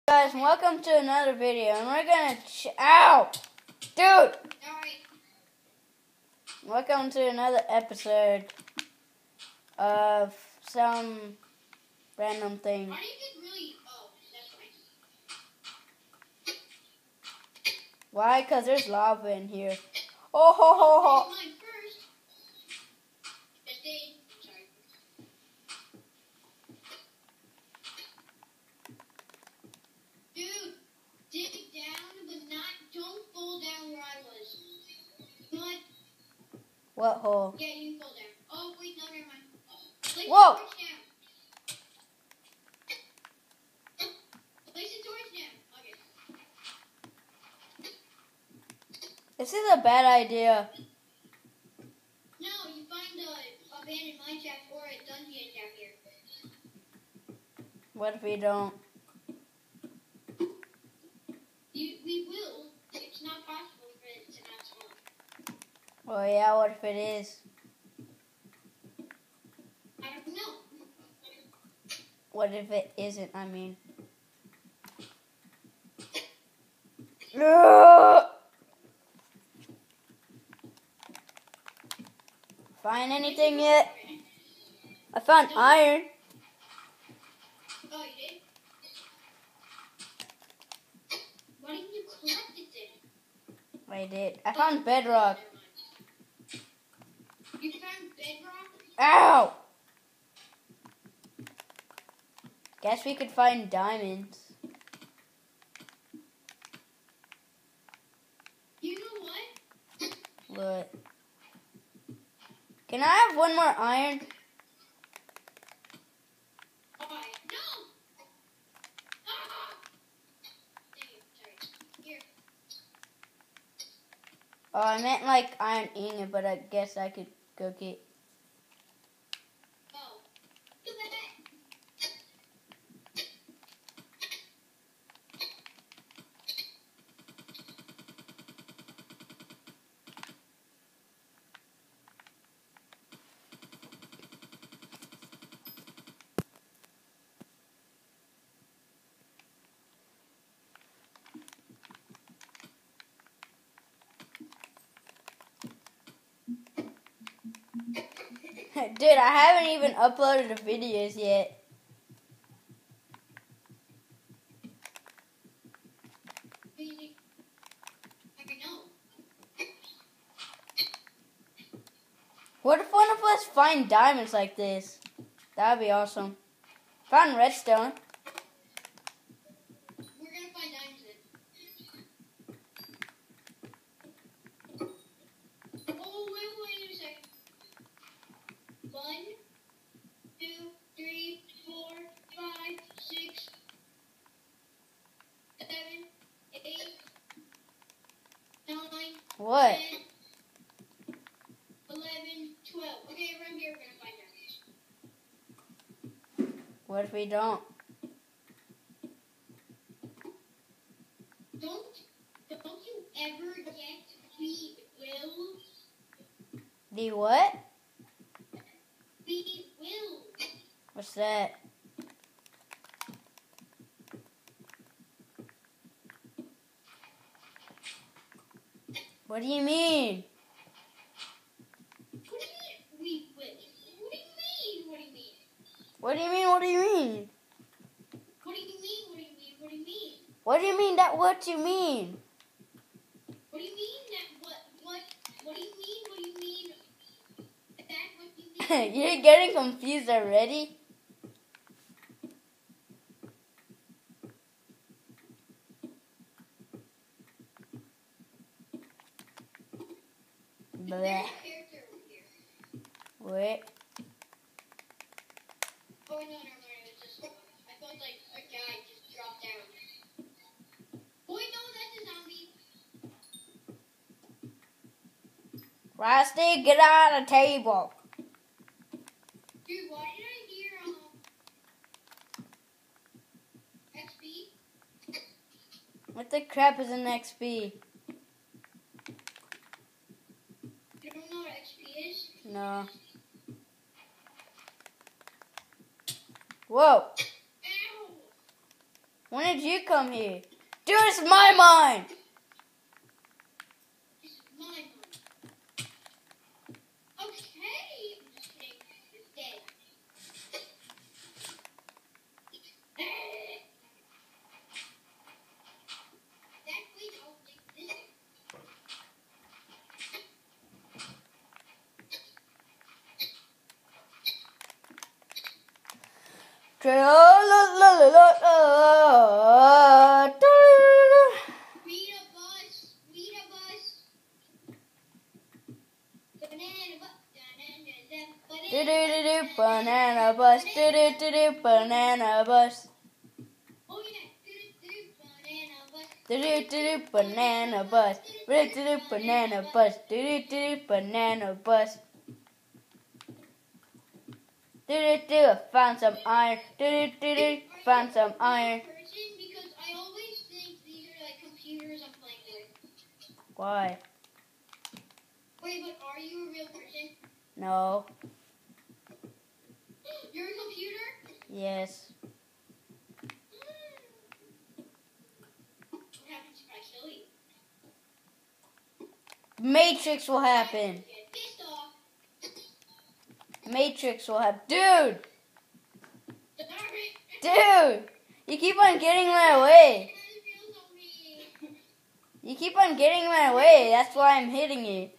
Guys, welcome to another video, and we're gonna ow, dude. Welcome to another episode of some random thing. Why? Cause there's lava in here. Oh ho ho ho! What hole? Yeah, you fall down. Oh, wait, no, never mind. Whoa! Place the torch down. Okay. This is a bad idea. No, you find a abandoned mine shaft or a dungeon down here. What if we don't? We will. It's not possible for it to not spawn. Oh yeah, what if it is? I don't know. What if it isn't? I mean. Find anything yet? I found iron. Oh, you did? Why didn't you collect it then? I did. I found bedrock. You found bedrock? Ow! Guess we could find diamonds. You know what? What? Can I have one more iron? No! Ah! Dang it, sorry. Here. Oh, I meant like iron ingot, but I guess I could cook it. Oh. Do that. Dude, I haven't even uploaded the videos yet. I know. What if one of us find diamonds like this? That would be awesome. Found redstone. We're gonna find diamonds then. Oh, wait a second. 1, 2, 3, 4, 5, 6, 7, 8, 9, What? 10, 11, 12. Okay, around here we're gonna find diamonds. What if we don't? Don't you ever get we will? The what? We will. What's that? What do you mean? What do you mean we will? What do you mean? What do you mean? What do you mean? What do you mean? What do you mean? What do you mean? What do you mean? What do you mean that what you mean? What do you mean that what do you mean? What do you mean? That what you mean? You're getting confused already? There's Bleh. a character over here. Wait. Oh no, never mind. It's just I thought like a guy just dropped down. Oh wait, no, that's a zombie. Rusty, get out of the table. Dude, why did I hear XP? What the crap is an XP? You don't know what XP is? No. Whoa. Ow! When did you come here? Dude, it's my mine! This is my mine. Okay. I'm just kidding. It's dead. That we don't exist. Read a bus. Read a bus. Banana bus, banana bus, Oh yeah. banana Banana bus. bus, banana bus, banana bus. Found some iron. Found some iron. Person, because I always think these are like computers I'm playing with. Why? Wait, but are you a real person? No. You're a computer? Yes. What happens if I kill you? Matrix will happen. Get pissed off. Matrix will happen. Dude! Sorry. Dude! You keep on getting in my way. You keep on getting in my way. That's why I'm hitting you.